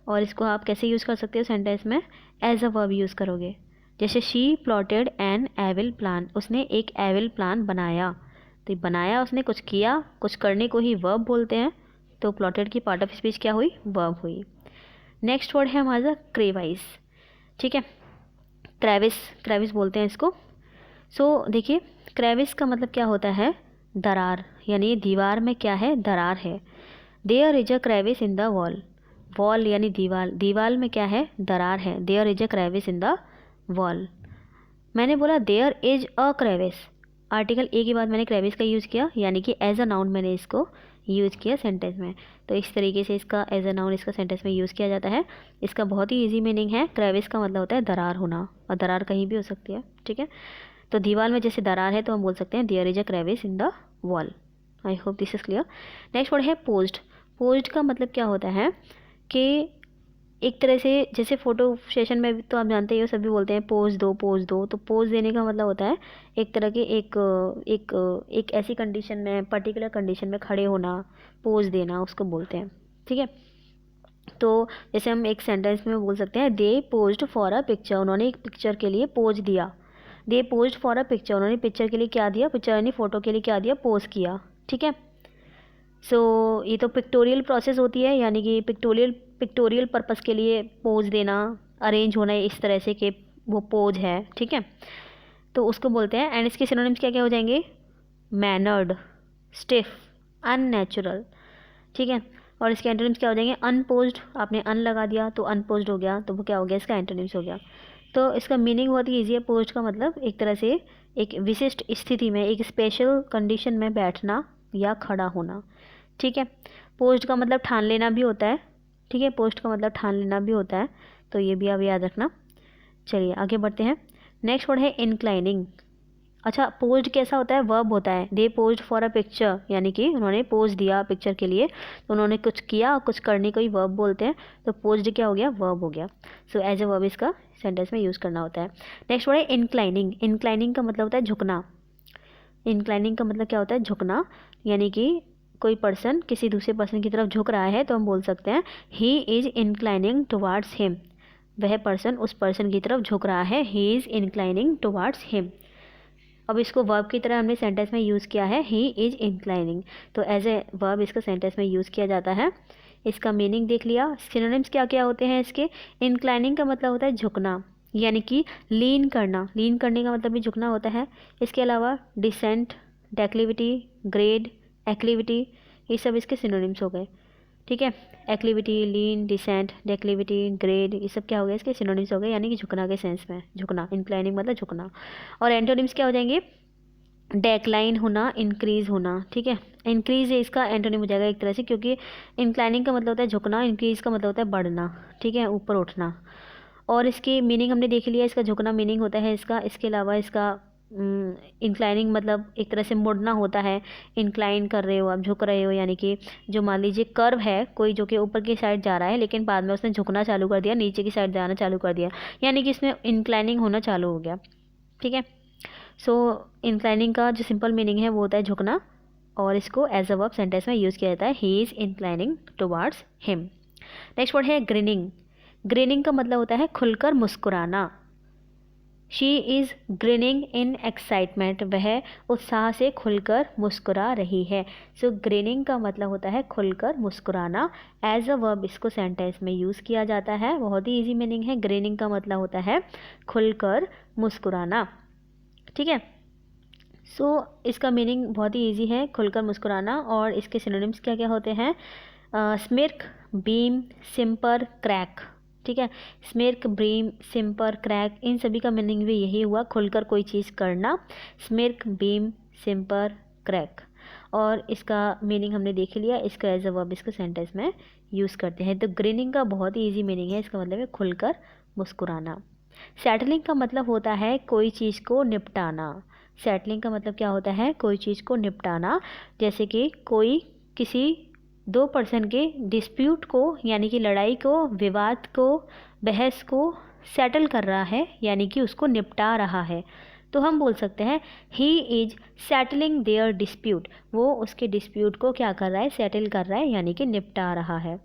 और इसको आप कैसे यूज़ कर सकते हो सेंटेंस में? एज अ वर्ब यूज़ करोगे। जैसे she plotted an evil plan, उसने एक एविल प्लान बनाया। तो बनाया, उसने कुछ किया, कुछ करने को ही वर्ब बोलते हैं। तो प्लॉटेड की पार्ट ऑफ स्पीच क्या हुई? वर्ब हुई। नेक्स्ट वर्ड है हमारा क्रेवाइज। ठीक है, क्रेविस, क्रेविस बोलते हैं इसको। सो देखिए, क्रेविस का मतलब क्या होता है? दरार, यानी दीवार में क्या है? दरार है। There is a crevice in the wall. Wall यानी दीवार, दीवार में क्या है? दरार है। There is a crevice in the wall. मैंने बोला there is a crevice, article A के बाद मैंने क्रेविस का यूज़ किया, यानी कि एज अ नाउन मैंने इसको यूज़ किया सेंटेंस में। तो इस तरीके से इसका एज अ नाउन इसका सेंटेंस में यूज़ किया जाता है। इसका बहुत ही इजी मीनिंग है। क्रेविस का मतलब होता है दरार होना, और दरार कहीं भी हो सकती है। ठीक है, तो दीवार में जैसे दरार है तो हम बोल सकते हैं there is a crevice in the wall. I hope this is clear. Next word है पोज्ड। पोज्ड का मतलब क्या होता है कि एक तरह से जैसे फ़ोटो सेशन में भी तो आप जानते ही हो, सभी बोलते हैं पोज दो, पोज दो। तो पोज देने का मतलब होता है एक तरह के एक ऐसी कंडीशन में, पर्टिकुलर कंडीशन में खड़े होना, पोज देना, उसको बोलते हैं। ठीक है, तो जैसे हम एक सेंटेंस में बोल सकते हैं दे पोज्ड फॉर अ पिक्चर, उन्होंने एक पिक्चर के लिए पोज दिया। दे पोज्ड फॉर अ पिक्चर, उन्होंने पिक्चर के लिए क्या दिया? पिक्चर यानी फ़ोटो के लिए क्या दिया? पोज किया। ठीक है, सो ये तो पिक्टोरियल प्रोसेस होती है, यानी कि पिक्टोरियल पर्पस के लिए पोज देना, अरेंज होना इस तरह से कि वो पोज है। ठीक है, तो उसको बोलते हैं। एंड इसके सिनोनिम्स क्या क्या हो जाएंगे? Mannered, stiff, unnatural. ठीक है, और इसके एंटोनिम्स क्या हो जाएंगे? अनपोज्ड, आपने अन लगा दिया तो अनपोज्ड हो गया, तो वो क्या हो गया? इसका एंटोनिम्स हो गया। तो इसका मीनिंग बहुत ही ईजी है। पोज्ड का मतलब एक तरह से एक विशिष्ट स्थिति में, एक स्पेशल कंडीशन में बैठना या खड़ा होना। ठीक है, पोस्ट का मतलब ठान लेना भी होता है। ठीक है, पोस्ट का मतलब ठान लेना भी होता है, तो ये भी आप याद रखना। चलिए आगे बढ़ते हैं। नेक्स्ट वर्ड है इंक्लाइनिंग। अच्छा, पोज्ड कैसा होता है? वर्ब होता है। दे पोज्ड फॉर अ पिक्चर, यानी कि उन्होंने पोज दिया पिक्चर के लिए, तो उन्होंने कुछ किया, कुछ करने को ही वर्ब बोलते हैं। तो पोज्ड क्या हो गया? वर्ब हो गया। सो एज ए वर्ब इसका सेंटेंस में यूज़ करना होता है। नेक्स्ट वर्ड है इंक्लाइनिंग। इंक्लाइनिंग का मतलब होता है झुकना। इंक्लाइनिंग का मतलब क्या होता है? झुकना, यानी कि कोई पर्सन किसी दूसरे पर्सन की तरफ झुक रहा है तो हम बोल सकते हैं he is inclining towards him. वह पर्सन उस पर्सन की तरफ झुक रहा है, he is inclining towards him. अब इसको वर्ब की तरह हमने सेंटेंस में यूज़ किया है, ही इज़ इंक्लाइनिंग, तो एज ए वर्ब इसका सेंटेंस में यूज़ किया जाता है। इसका मीनिंग देख लिया। सिनोनिम्स क्या क्या होते हैं इसके? इंक्लाइनिंग का मतलब होता है झुकना, यानी कि लीन करना। लीन करने का मतलब भी झुकना होता है। इसके अलावा डिसेंट, डेक्लिविटी, ग्रेड, एक्लिविटी, ये सब इसके सिनोनिम्स हो गए। ठीक है, एक्लिविटी, लीन, डिसेंट, डेक्लिविटी, ग्रेड, ये सब क्या हो गए? इसके सिनोनिम्स हो गए, यानी कि झुकना के सेंस में। झुकना, इंक्लाइनिंग मतलब झुकना। और एंटोनिम्स क्या हो जाएंगे? डेक्लाइन होना, इंक्रीज होना। ठीक है, इंक्रीज इसका एंटोनिम हो जाएगा एक तरह से, क्योंकि इंक्लाइनिंग का मतलब होता है झुकना, इंक्रीज का मतलब होता है बढ़ना। ठीक है, ऊपर उठना। और इसकी मीनिंग हमने देख लिया, इसका झुकना मीनिंग होता है इसका। इसके अलावा इसका इंक्लाइनिंग मतलब एक तरह से मुड़ना होता है, इंक्लाइन कर रहे हो आप, झुक रहे हो, यानी कि जो मान लीजिए कर्व है कोई जो कि ऊपर की साइड जा रहा है लेकिन बाद में उसने झुकना चालू कर दिया, नीचे की साइड जाना चालू कर दिया, यानी कि इसमें इंक्लाइनिंग होना चालू हो गया। ठीक है, सो इंक्लाइनिंग का जो सिंपल मीनिंग है वो होता है झुकना, और इसको एज अ वर्ब सेंटेंस में यूज़ किया जाता है, he is inclining towards him. Next word है ग्रिनिंग। ग्रिनिंग का मतलब होता है खुलकर मुस्कुराना। She is grinning in excitement, वह उत्साह से खुलकर मुस्कुरा रही है। सो ग्रिनिंग का मतलब होता है खुलकर मुस्कुराना। एज अ वर्ब इसको सेंटेंस में यूज़ किया जाता है, बहुत ही इजी मीनिंग है। ग्रिनिंग का मतलब होता है खुलकर मुस्कुराना। ठीक है, सो इसका मीनिंग बहुत ही इजी है, खुलकर मुस्कुराना। और इसके सिनोनिम्स क्या क्या होते हैं? स्मिर्क, बीम, सिंपर, क्रैक। ठीक है, स्मिर्क, बीम, सिंपर, क्रैक, इन सभी का मीनिंग भी यही हुआ, खुलकर कोई चीज़ करना। स्मिर्क, बीम, सिंपर, क्रैक। और इसका मीनिंग हमने देख लिया, इसका एज अ वर्ब इसको सेंटेंस में यूज़ करते हैं। तो ग्रीनिंग का बहुत ही ईजी मीनिंग है, इसका मतलब है खुलकर मुस्कुराना। सेटलिंग का मतलब होता है कोई चीज़ को निपटाना। सेटलिंग का मतलब क्या होता है? कोई चीज़ को निपटाना, जैसे कि कोई किसी दो पर्सन के डिस्प्यूट को, यानी कि लड़ाई को, विवाद को, बहस को सेटल कर रहा है, यानी कि उसको निपटा रहा है। तो हम बोल सकते हैं he is settling their dispute, वो उसके डिस्प्यूट को क्या कर रहा है? सेटल कर रहा है, यानी कि निपटा रहा है।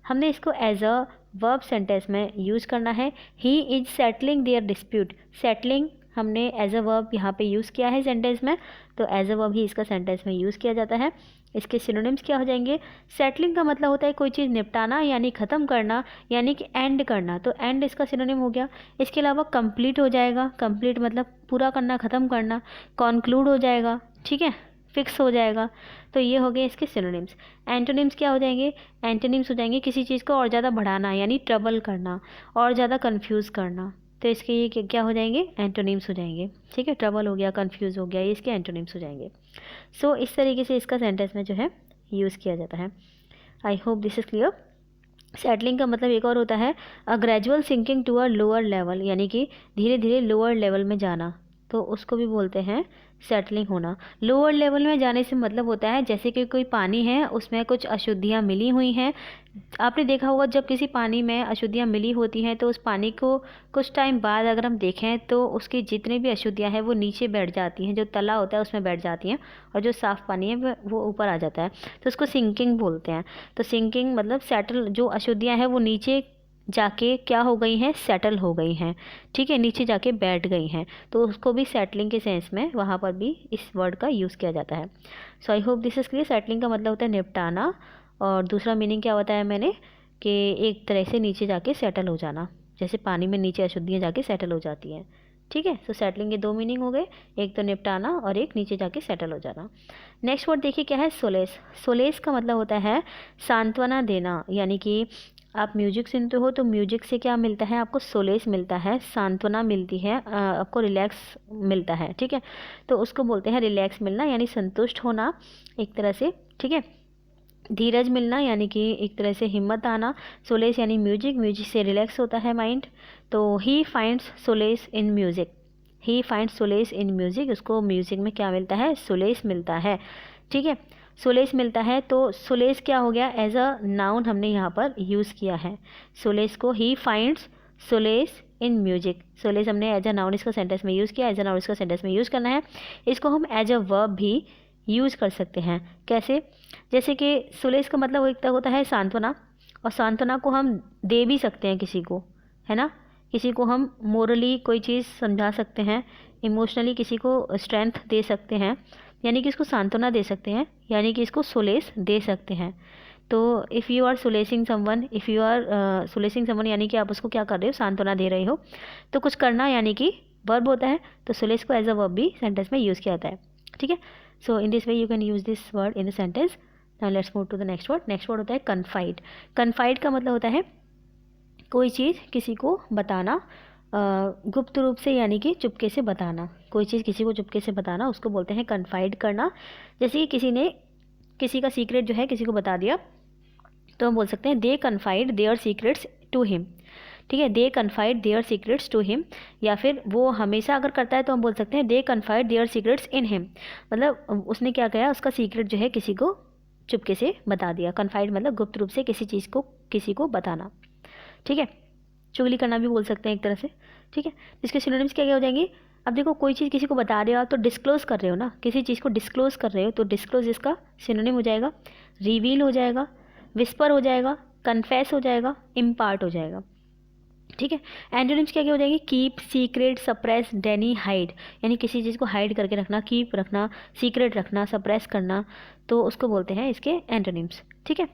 हमने इसको एज अ वर्ब सेंटेंस में यूज़ करना है, he is settling their dispute. Settling हमने एज अ वर्ब यहाँ पे यूज़ किया है सेंटेंस में, तो एज अ वर्ब ही इसका सेंटेंस में यूज़ किया जाता है। इसके सिनोनिम्स क्या हो जाएंगे? सेटलिंग का मतलब होता है कोई चीज़ निपटाना, यानी ख़त्म करना, यानी कि एंड करना, तो एंड इसका सिनोनिम हो गया। इसके अलावा कंप्लीट हो जाएगा, कंप्लीट मतलब पूरा करना, ख़त्म करना। कॉन्क्लूड हो जाएगा, ठीक है, फिक्स हो जाएगा। तो ये हो गए इसके सिनोनिम्स। एंटोनिम्स क्या हो जाएंगे? एंटोनिम्स हो जाएंगे किसी चीज़ को और ज़्यादा बढ़ाना, यानी ट्रबल करना, और ज़्यादा कंफ्यूज करना। तो इसके ये क्या हो जाएंगे? एंटोनिम्स हो जाएंगे। ठीक है, ट्रबल हो गया, कंफ्यूज हो गया, ये इसके एंटोनिम्स हो जाएंगे। सो इस तरीके से इसका सेंटेंस में जो है यूज़ किया जाता है। I hope this is clear. Settling का मतलब एक और होता है a gradual sinking to a lower level, यानी कि धीरे धीरे लोअर लेवल में जाना, तो उसको भी बोलते हैं सेटलिंग होना। लोअर लेवल में जाने से मतलब होता है जैसे कि कोई पानी है, उसमें कुछ अशुद्धियाँ मिली हुई हैं। आपने देखा होगा जब किसी पानी में अशुद्धियाँ मिली होती हैं तो उस पानी को कुछ टाइम बाद अगर हम देखें तो उसकी जितनी भी अशुद्धियाँ हैं वो नीचे बैठ जाती हैं, जो तला होता है उसमें बैठ जाती हैं, और जो साफ़ पानी है वो ऊपर आ जाता है, तो उसको सिंकिंग बोलते हैं। तो सिंकिंग मतलब सेटल, जो अशुद्धियाँ हैं वो नीचे जाके क्या हो गई हैं? सेटल हो गई हैं। ठीक है, नीचे जाके बैठ गई हैं, तो उसको भी सेटलिंग के सेंस में वहाँ पर भी इस वर्ड का यूज़ किया जाता है। So I hope this is clear. Settling का मतलब होता है निपटाना, और दूसरा मीनिंग क्या बताया मैंने कि एक तरह से नीचे जाके सेटल हो जाना, जैसे पानी में नीचे अशुद्धियाँ जाके सेटल हो जाती हैं। ठीक है, सो सेटलिंग के दो मीनिंग हो गए, एक तो निपटाना और एक नीचे जाके सेटल हो जाना। नेक्स्ट वर्ड देखिए क्या है? सोलेस। सोलेस का मतलब होता है सांत्वना देना, यानी कि आप म्यूजिक सुनते हो तो म्यूजिक से क्या मिलता है? आपको सोलेस मिलता है, सांत्वना मिलती है, आपको रिलैक्स मिलता है। ठीक है, तो उसको बोलते हैं रिलैक्स मिलना, यानी संतुष्ट होना एक तरह से। ठीक है, धीरज मिलना, यानी कि एक तरह से हिम्मत आना। सोलेस यानी म्यूजिक, म्यूजिक से रिलैक्स होता है माइंड। तो he finds solace in music, he finds solace in music, उसको म्यूजिक में क्या मिलता है? सोलेस मिलता है। ठीक है, सोलेस मिलता है, तो सोलेस क्या हो गया? एज अ नाउन हमने यहाँ पर यूज़ किया है सोलेस को। He finds solace in music, solace हमने एज अ नाउन इसका सेंटेंस में यूज़ किया, एज अ नाउन इसका सेंटेंस में यूज़ करना है। इसको हम एज अ वर्ब भी यूज़ कर सकते हैं। कैसे? जैसे कि सोलेस का मतलब एक होता है सांत्वना, और सांत्वना को हम दे भी सकते हैं किसी को, है ना। किसी को हम मोरली कोई चीज़ समझा सकते हैं, इमोशनली किसी को स्ट्रेंथ दे सकते हैं, यानी कि इसको सांत्वना दे सकते हैं, यानी कि इसको सोलेस दे सकते हैं। तो if you are solacing someone, if you are solacing someone, यानी कि आप उसको क्या कर रहे हो? सांत्वना दे रहे हो। तो कुछ करना यानी कि वर्ब होता है, तो सोलेस को एज अ वर्ब भी सेंटेंस में यूज़ किया जाता है। ठीक है, so in this way you can use this word in the sentence. Now let's move to the next word. Next word होता है कन्फाइड। कन्फाइड का मतलब होता है कोई चीज़ किसी को बताना, गुप्त रूप से, यानी कि चुपके से बताना। कोई चीज़ किसी को चुपके से बताना, उसको बोलते हैं कन्फाइड करना। जैसे कि किसी ने किसी का सीक्रेट जो है किसी को बता दिया, तो हम बोल सकते हैं they confide their secrets to him. ठीक है, they confide their secrets to him, या फिर वो हमेशा अगर करता है तो हम बोल सकते हैं they confide their secrets in him, मतलब उसने क्या किया, उसका सीक्रेट जो है किसी को चुपके से बता दिया। कन्फाइड मतलब गुप्त रूप से किसी चीज़ को किसी को बताना, ठीक है, चुगली करना भी बोल सकते हैं एक तरह से, ठीक है। इसके सिनोनिम्स क्या क्या हो जाएंगे। अब देखो कोई चीज़ किसी को बता रहे हो आप तो डिस्क्लोज कर रहे हो ना, किसी चीज़ को डिस्क्लोज कर रहे हो तो डिस्क्लोज इसका सिनोनिम हो जाएगा, रिवील हो जाएगा, विस्पर हो जाएगा, कन्फेस हो जाएगा, इम्पार्ट हो जाएगा, ठीक है। एंटोनिम्स क्या क्या हो जाएंगे, कीप, सीक्रेट, सप्रेस, डेनी, हाइड, यानी किसी चीज़ को हाइड करके रखना, कीप रखना, सीक्रेट रखना, सप्रेस करना, तो उसको बोलते हैं इसके एंटोनिम्स, ठीक है।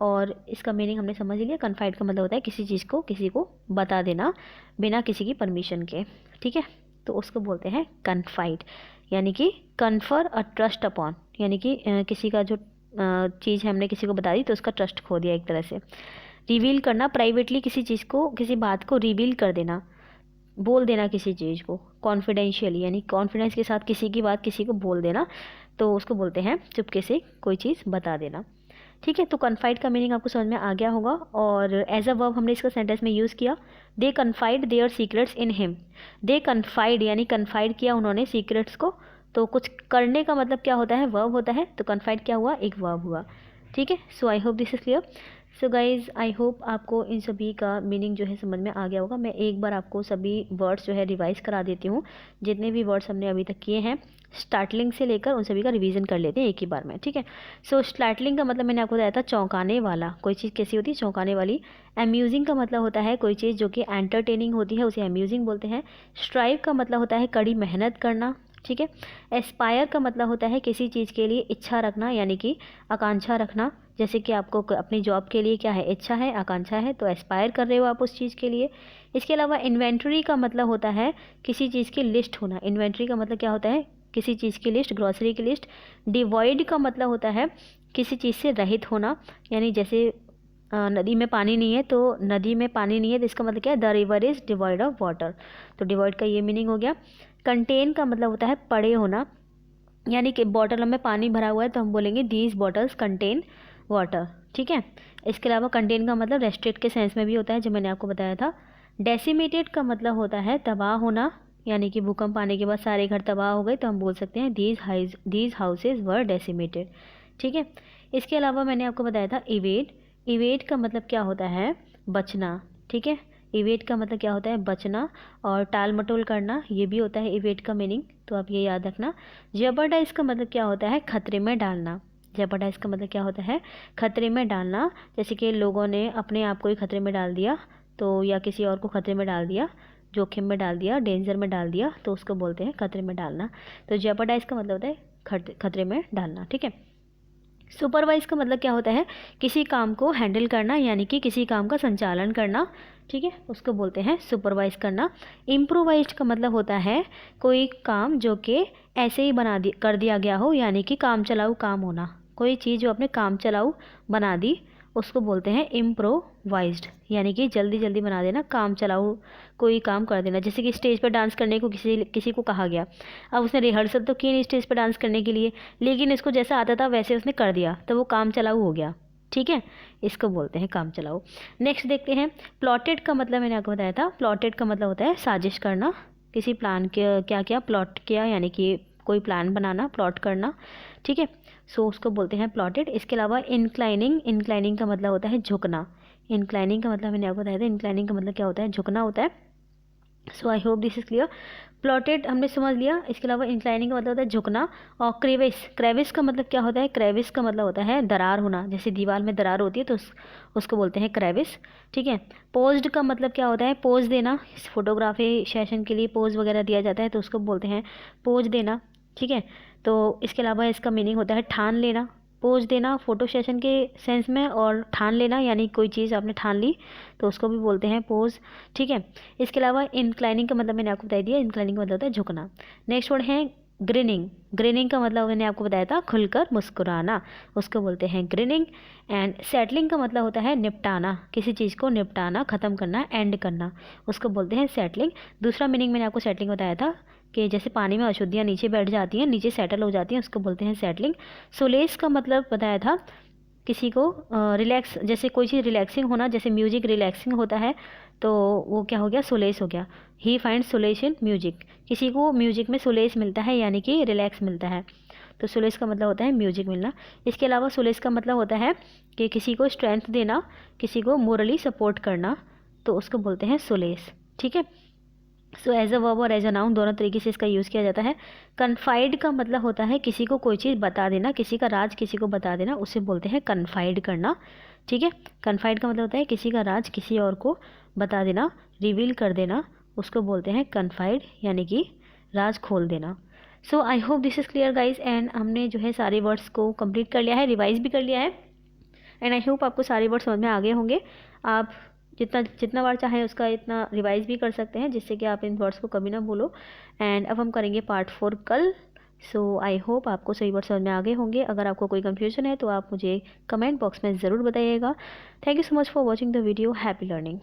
और इसका मीनिंग हमने समझ लिया। कन्फाइड का मतलब होता है किसी चीज़ को किसी को बता देना बिना किसी की परमिशन के, ठीक है, तो उसको बोलते हैं कन्फाइड, यानी कि कन्फर अ ट्रस्ट अपॉन, यानी कि किसी का जो चीज़ है हमने किसी को बता दी तो उसका ट्रस्ट खो दिया एक तरह से। रिवील करना, प्राइवेटली किसी चीज़ को, किसी बात को रिवील कर देना, बोल देना किसी चीज़ को कॉन्फिडेंशियली, यानी कॉन्फिडेंस के साथ किसी की बात किसी को बोल देना, तो उसको बोलते हैं चुपके से कोई चीज़ बता देना, ठीक है। तो कन्फाइड का मीनिंग आपको समझ में आ गया होगा। और एज अ वर्ब हमने इसका सेंटेंस में यूज़ किया, they confide their secrets in him. They confide यानी कन्फाइड किया उन्होंने सीक्रेट्स को, तो कुछ करने का मतलब क्या होता है, वर्ब होता है, तो कन्फाइड क्या हुआ, एक वर्ब हुआ, ठीक है। So I hope this is clear. So guys I hope आपको इन सभी का मीनिंग जो है समझ में आ गया होगा। मैं एक बार आपको सभी वर्ड्स जो है रिवाइज़ करा देती हूँ, जितने भी वर्ड्स हमने अभी तक किए हैं स्टार्टलिंग से लेकर उन सभी का रिवीजन कर लेते हैं एक ही बार में, ठीक है। सो स्टार्टलिंग का मतलब मैंने आपको बताया था चौंकाने वाला, कोई चीज़ कैसी होती है, चौंकाने वाली। अम्यूजिंग का मतलब होता है कोई चीज़ जो कि एंटरटेनिंग होती है, उसे अम्यूजिंग बोलते हैं। स्ट्राइव का मतलब होता है कड़ी मेहनत करना, ठीक है। एस्पायर का मतलब होता है किसी चीज़ के लिए इच्छा रखना, यानी कि आकांक्षा रखना, जैसे कि आपको अपनी जॉब के लिए क्या है, इच्छा है, आकांक्षा है, तो एस्पायर कर रहे हो आप उस चीज़ के लिए। इसके अलावा इन्वेंट्री का मतलब होता है किसी चीज़ की लिस्ट होना। इन्वेंट्री का मतलब क्या होता है, किसी चीज़ की लिस्ट, ग्रॉसरी की लिस्ट। डिवॉइड का मतलब होता है किसी चीज़ से रहित होना, यानी जैसे नदी में पानी नहीं है, तो नदी में पानी नहीं है तो इसका मतलब क्या है, the river is devoid of water, तो डिवॉइड का ये मीनिंग हो गया। कंटेन का मतलब होता है पड़े होना, यानी कि बॉटल में पानी भरा हुआ है तो हम बोलेंगे दीज बॉटल्स कंटेन वाटर, ठीक है। इसके अलावा कंटेन का मतलब रेस्ट्रिक्ट के सेंस में भी होता है, जो मैंने आपको बताया था। डेसिमेटेड का मतलब होता है तबाह होना, यानी कि भूकंप आने के बाद सारे घर तबाह हो गए तो हम बोल सकते हैं दीज हाउसेज वर डेसिमेटेड, ठीक है। इसके अलावा मैंने आपको बताया था इवेड। इवेड का मतलब क्या होता है, बचना, ठीक है। इवेड का मतलब क्या होता है, बचना। और टाल मटोल करना, ये भी होता है इवेड का मीनिंग, तो आप ये याद रखना। जेपर्डाइज का मतलब क्या होता है, खतरे में डालना। जेपर्डाइज का मतलब क्या होता है, खतरे में डालना, जैसे कि लोगों ने अपने आप को ही खतरे में डाल दिया, तो या किसी और को खतरे में डाल दिया, जोखिम में डाल दिया, डेंजर में डाल दिया, तो उसको बोलते हैं खतरे में डालना। तो जेपर्डाइज का मतलब होता है खतरे में डालना, ठीक है। सुपरवाइज का मतलब क्या होता है, किसी काम को हैंडल करना, यानी कि किसी काम का संचालन करना, ठीक है, उसको बोलते हैं सुपरवाइज करना। इम्प्रोवाइज्ड का मतलब होता है कोई काम जो कि ऐसे ही कर दिया गया हो, यानी कि काम चलाऊ काम होना, कोई चीज़ जो अपने काम चलाऊ बना दी, उसको बोलते हैं इम्प्रोवाइज्ड, यानी कि जल्दी जल्दी बना देना, काम चलाऊ कोई काम कर देना। जैसे कि स्टेज पर डांस करने को किसी को कहा गया, अब उसने रिहर्सल तो की नहीं स्टेज पर डांस करने के लिए, लेकिन इसको जैसा आता था वैसे उसने कर दिया, तो वो काम चलाऊ हो गया, ठीक है, इसको बोलते हैं काम चलाऊ। नेक्स्ट देखते हैं प्लॉटेड का मतलब मैंने आपको बताया था। प्लॉटेड का मतलब होता है साजिश करना, किसी प्लान के क्या क्या प्लॉट किया, यानी कि कोई प्लान बनाना, प्लॉट करना, ठीक है, सो उसको बोलते हैं प्लॉटेड। इसके अलावा इंक्लाइनिंग, इंक्लाइनिंग का मतलब होता है झुकना। इंक्लाइनिंग का मतलब मैंने आपको बताया था, इंक्लाइनिंग का मतलब क्या होता है, झुकना होता है। So I hope this is clear. Plotted हमने समझ लिया। इसके अलावा इंक्लाइनिंग का मतलब होता है झुकना। और क्रेविस, क्रेविस का मतलब क्या होता है, क्रेविस का मतलब होता है दरार होना, जैसे दीवार में दरार होती है तो उसको बोलते हैं क्रेविस, ठीक है। पोज्ड का मतलब क्या होता है, पोज देना, फोटोग्राफी सेशन के लिए पोज वगैरह दिया जाता है तो उसको बोलते हैं पोज देना, ठीक है। तो इसके अलावा इसका मीनिंग होता है ठान लेना, पोज देना फोटो सेशन के सेंस में, और ठान लेना यानी कोई चीज़ आपने ठान ली तो उसको भी बोलते हैं पोज, ठीक है। इसके अलावा इंक्लाइनिंग का मतलब मैंने आपको बता दिया, इंक्लाइनिंग का मतलब होता है झुकना। नेक्स्ट वर्ड है ग्रिनिंग। ग्रिनिंग का मतलब मैंने आपको बताया था खुलकर मुस्कुराना, उसको बोलते हैं ग्रिनिंग। एंड सेटलिंग का मतलब होता है निपटाना, किसी चीज़ को निपटाना, ख़त्म करना, एंड करना, उसको बोलते हैं सेटलिंग। दूसरा मीनिंग मैंने आपको सेटलिंग बताया था कि जैसे पानी में अशुद्धियाँ नीचे बैठ जाती हैं, नीचे सेटल हो जाती हैं, उसको बोलते हैं सेटलिंग। सोलेस का मतलब बताया था किसी को रिलैक्स, जैसे कोई चीज़ रिलैक्सिंग होना, जैसे म्यूजिक रिलैक्सिंग होता है तो वो क्या हो गया, सोलेस हो गया। ही फाइंड सोलेस इन म्यूजिक, किसी को म्यूजिक में सोलेस मिलता है यानी कि रिलैक्स मिलता है। तो सोलेस का मतलब होता है म्यूजिक मिलना। इसके अलावा सोलेस का मतलब होता है कि किसी को स्ट्रेंथ देना, किसी को मोरली सपोर्ट करना, तो उसको बोलते हैं सोलेस। ठीक है। सो एज अ वर्ब और एज अ नाउन दोनों तरीके से इसका यूज़ किया जाता है। कन्फाइड का मतलब होता है किसी को कोई चीज़ बता देना, किसी का राज किसी को बता देना, उसे बोलते हैं कन्फाइड करना। ठीक है। कन्फाइड का मतलब होता है किसी का राज किसी और को बता देना, रिवील कर देना, उसको बोलते हैं कन्फाइड यानी कि राज खोल देना। So I hope this is clear guys. And हमने जो है सारे वर्ड्स को कंप्लीट कर लिया है, रिवाइज भी कर लिया है। एंड आई होप आपको सारे वर्ड समझ में आ गए होंगे। आप जितना जितना बार चाहें उसका इतना रिवाइज भी कर सकते हैं, जिससे कि आप इन वर्ड्स को कभी ना भूलो। एंड अब हम करेंगे पार्ट 4 कल। सो आई होप आपको सही वर्ड समझ में आ गए होंगे। अगर आपको कोई कंफ्यूजन है तो आप मुझे कमेंट बॉक्स में ज़रूर बताइएगा। Thank you so much for watching the video. Happy learning.